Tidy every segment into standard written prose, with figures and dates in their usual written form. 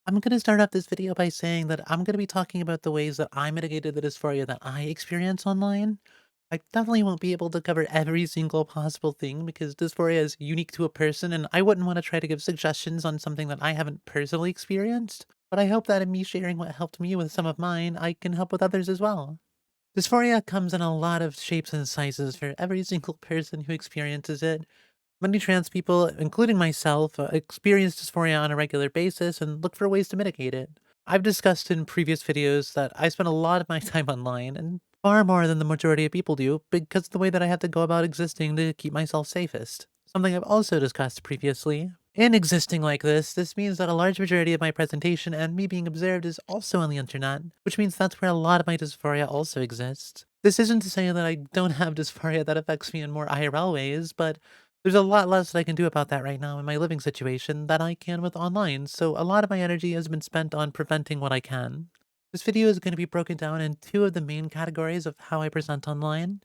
I'm going to start off this video by saying that I'm going to be talking about the ways that I mitigated the dysphoria that I experience online. I definitely won't be able to cover every single possible thing because dysphoria is unique to a person, and I wouldn't want to try to give suggestions on something that I haven't personally experienced. But I hope that in me sharing what helped me with some of mine, I can help with others as well. Dysphoria comes in a lot of shapes and sizes for every single person who experiences it. Many trans people, including myself, experience dysphoria on a regular basis and look for ways to mitigate it. I've discussed in previous videos that I spend a lot of my time online, and far more than the majority of people do, because of the way that I have to go about existing to keep myself safest. Something I've also discussed previously. In existing like this means that a large majority of my presentation and me being observed is also on the internet, which means that's where a lot of my dysphoria also exists. This isn't to say that I don't have dysphoria that affects me in more IRL ways, but there's a lot less that I can do about that right now in my living situation than I can with online, so a lot of my energy has been spent on preventing what I can. This video is going to be broken down in two of the main categories of how I present online: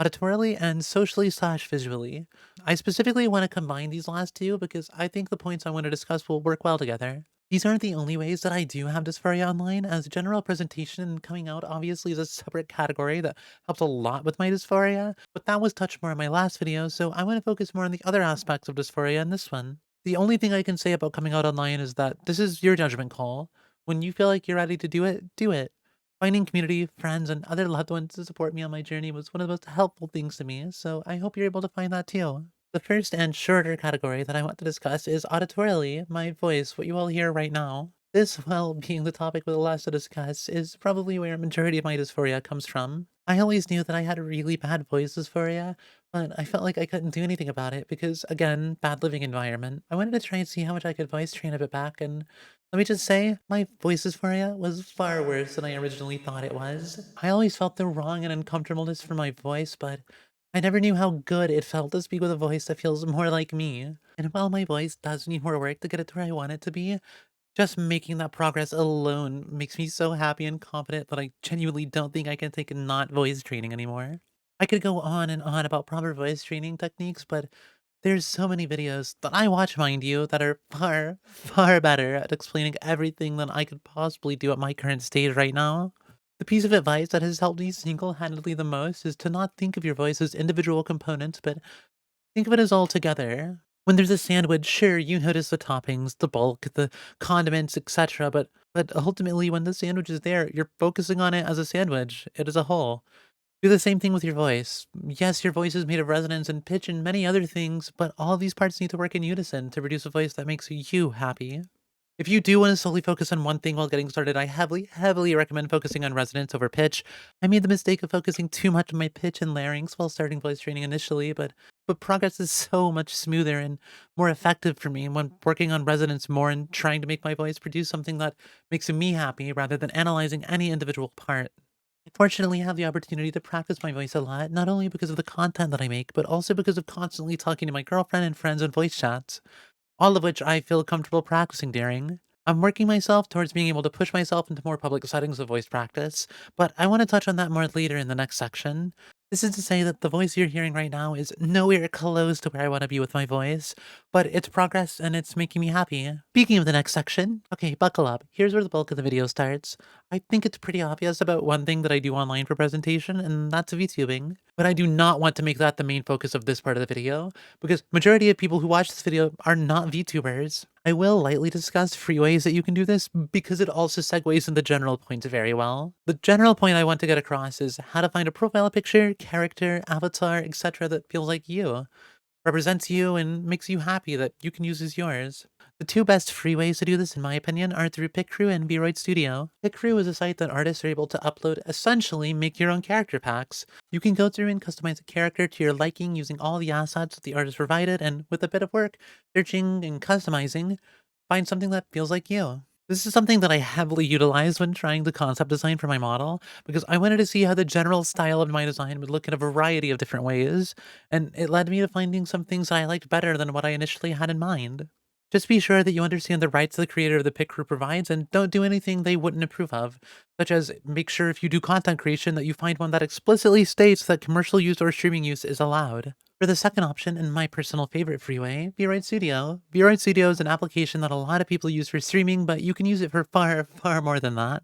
auditorily and socially/visually. I specifically want to combine these last two because I think the points I want to discuss will work well together. These aren't the only ways that I do have dysphoria online, as general presentation and coming out obviously is a separate category that helps a lot with my dysphoria, but that was touched more in my last video, so I want to focus more on the other aspects of dysphoria in this one. The only thing I can say about coming out online is that this is your judgment call. When you feel like you're ready to do it, do it. Finding community, friends, and other loved ones to support me on my journey was one of the most helpful things to me, so I hope you're able to find that too. The first and shorter category that I want to discuss is auditorially, my voice, what you all hear right now. This, well, being the topic with the last to discuss, is probably where a majority of my dysphoria comes from. I always knew that I had a really bad voice dysphoria, but I felt like I couldn't do anything about it because, again, bad living environment. I wanted to try and see how much I could voice train a bit back, and let me just say, my voice dysphoria was far worse than I originally thought it was. I always felt the wrong and uncomfortableness for my voice, but I never knew how good it felt to speak with a voice that feels more like me. And while my voice does need more work to get it to where I want it to be, just making that progress alone makes me so happy and confident that I genuinely don't think I can take not voice training anymore. I could go on and on about proper voice training techniques, but there's so many videos that I watch, mind you, that are far, far better at explaining everything than I could possibly do at my current stage right now. The piece of advice that has helped me single-handedly the most is to not think of your voice as individual components, but think of it as all together. When there's a sandwich, sure, you notice the toppings, the bulk, the condiments, etc., but ultimately when the sandwich is there, you're focusing on it as a sandwich, it as a whole. Do the same thing with your voice. Yes, your voice is made of resonance and pitch and many other things, but all these parts need to work in unison to produce a voice that makes you happy. If you do want to solely focus on one thing while getting started, I heavily, heavily recommend focusing on resonance over pitch. I made the mistake of focusing too much on my pitch and larynx while starting voice training initially, but progress is so much smoother and more effective for me when working on resonance more and trying to make my voice produce something that makes me happy rather than analyzing any individual part. I fortunately have the opportunity to practice my voice a lot, not only because of the content that I make, but also because of constantly talking to my girlfriend and friends on voice chats, all of which I feel comfortable practicing during. I'm working myself towards being able to push myself into more public settings of voice practice, but I want to touch on that more later in the next section. This is to say that the voice you're hearing right now is nowhere close to where I want to be with my voice, but it's progress and it's making me happy. Speaking of the next section, okay, buckle up. Here's where the bulk of the video starts. I think it's pretty obvious about one thing that I do online for presentation, and that's VTubing. But I do not want to make that the main focus of this part of the video, because majority of people who watch this video are not VTubers. I will lightly discuss free ways that you can do this because it also segues into general points very well. The general point I want to get across is how to find a profile picture, character, avatar, etc. that feels like you, represents you, and makes you happy that you can use as yours. The two best free ways to do this, in my opinion, are through PicCrew and Vroid Studio. PicCrew is a site that artists are able to upload, essentially make your own character packs. You can go through and customize a character to your liking using all the assets that the artist provided, and with a bit of work, searching and customizing, find something that feels like you. This is something that I heavily utilized when trying to concept design for my model, because I wanted to see how the general style of my design would look in a variety of different ways, and it led me to finding some things I liked better than what I initially had in mind. Just be sure that you understand the rights the creator of the pic crew provides and don't do anything they wouldn't approve of, such as make sure if you do content creation that you find one that explicitly states that commercial use or streaming use is allowed. For the second option, and my personal favorite freeway, VRoid Studio. VRoid Studio is an application that a lot of people use for streaming, but you can use it for far, far more than that.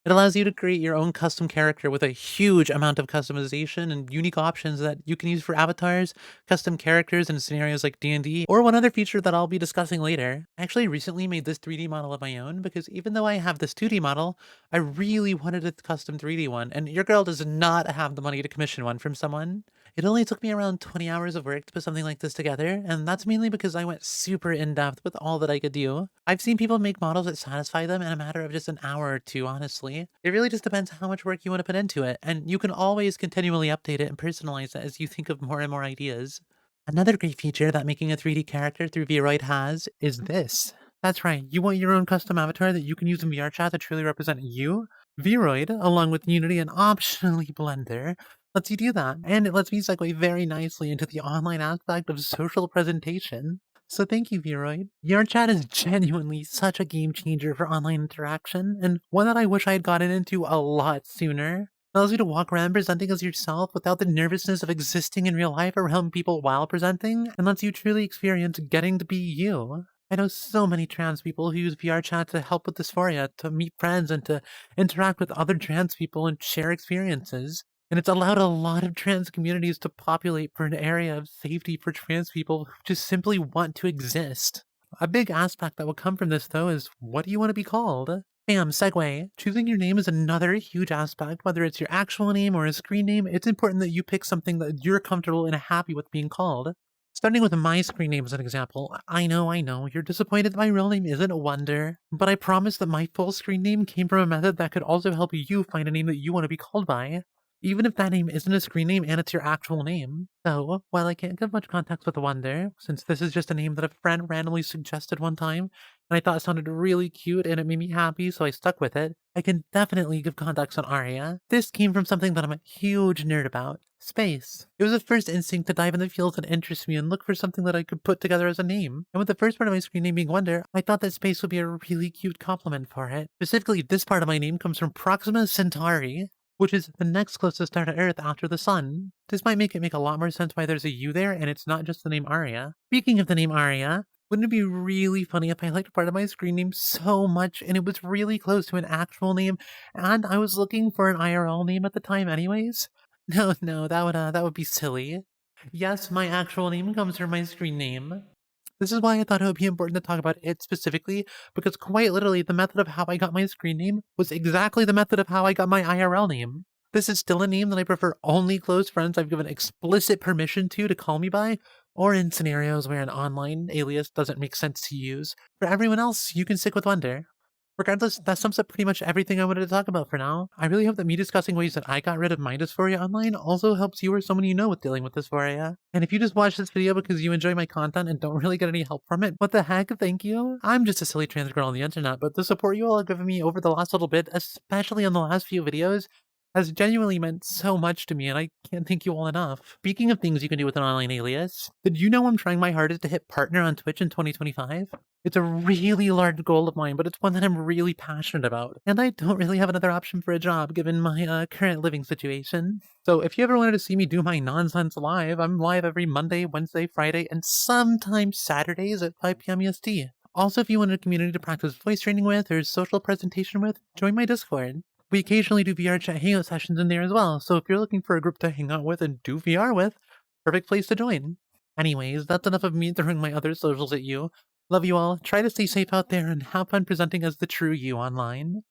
It allows you to create your own custom character with a huge amount of customization and unique options that you can use for avatars, custom characters in scenarios like D&D, or one other feature that I'll be discussing later. I actually recently made this 3D model of my own because even though I have this 2D model, I really wanted a custom 3D one, and your girl does not have the money to commission one from someone. It only took me around 20 hours of work to put something like this together, and that's mainly because I went super in-depth with all that I could do. I've seen people make models that satisfy them in a matter of just an hour or two, honestly. It really just depends how much work you want to put into it, and you can always continually update it and personalize it as you think of more and more ideas. Another great feature that making a 3D character through VRoid has is this. That's right, you want your own custom avatar that you can use in VRChat to truly represent you? VRoid, along with Unity and optionally Blender, lets you do that, and it lets me segue very nicely into the online aspect of social presentation. So thank you, VRoid. VRChat is genuinely such a game changer for online interaction, and one that I wish I had gotten into a lot sooner. It allows you to walk around presenting as yourself without the nervousness of existing in real life around people while presenting, and lets you truly experience getting to be you. I know so many trans people who use VRChat to help with dysphoria, to meet friends, and to interact with other trans people and share experiences. And it's allowed a lot of trans communities to populate for an area of safety for trans people who just simply want to exist. A big aspect that will come from this, though, is what do you want to be called? Bam, segue. Choosing your name is another huge aspect. Whether it's your actual name or a screen name, it's important that you pick something that you're comfortable and happy with being called. Starting with my screen name as an example, I know, you're disappointed that my real name isn't Wonder, but I promise that my full screen name came from a method that could also help you find a name that you want to be called by, even if that name isn't a screen name and it's your actual name. So, while I can't give much context with Wonder, since this is just a name that a friend randomly suggested one time, and I thought it sounded really cute and it made me happy, so I stuck with it, I can definitely give context on Aria. This came from something that I'm a huge nerd about. Space. It was the first instinct to dive into fields that interest me and look for something that I could put together as a name. And with the first part of my screen name being Wonder, I thought that space would be a really cute compliment for it. Specifically, this part of my name comes from Proxima Centauri, which is the next closest star to Earth after the Sun. This might make it make a lot more sense why there's a U there and it's not just the name Aria. Speaking of the name Aria, wouldn't it be really funny if I liked part of my screen name so much and it was really close to an actual name and I was looking for an IRL name at the time anyways? No, that would be silly. Yes, my actual name comes from my screen name. This is why I thought it would be important to talk about it specifically, because quite literally, the method of how I got my screen name was exactly the method of how I got my IRL name. This is still a name that I prefer only close friends I've given explicit permission to call me by, or in scenarios where an online alias doesn't make sense to use. For everyone else, you can stick with Wonder. Regardless, that sums up pretty much everything I wanted to talk about for now. I really hope that me discussing ways that I got rid of my dysphoria online also helps you or someone you know with dealing with dysphoria. And if you just watch this video because you enjoy my content and don't really get any help from it, what the heck, thank you? I'm just a silly trans girl on the internet, but the support you all have given me over the last little bit, especially on the last few videos, has genuinely meant so much to me, and I can't thank you all enough. Speaking of things you can do with an online alias, did you know I'm trying my hardest to hit partner on Twitch in 2025? It's a really large goal of mine, but it's one that I'm really passionate about, and I don't really have another option for a job given my current living situation. So if you ever wanted to see me do my nonsense live, I'm live every Monday, Wednesday, Friday, and sometimes Saturdays at 5 p.m. EST. Also, if you want a community to practice voice training with or social presentation with, join my Discord. We occasionally do VR chat hangout sessions in there as well, so if you're looking for a group to hang out with and do VR with, perfect place to join. Anyways, that's enough of me throwing my other socials at you. Love you all, try to stay safe out there, and have fun presenting as the true you online.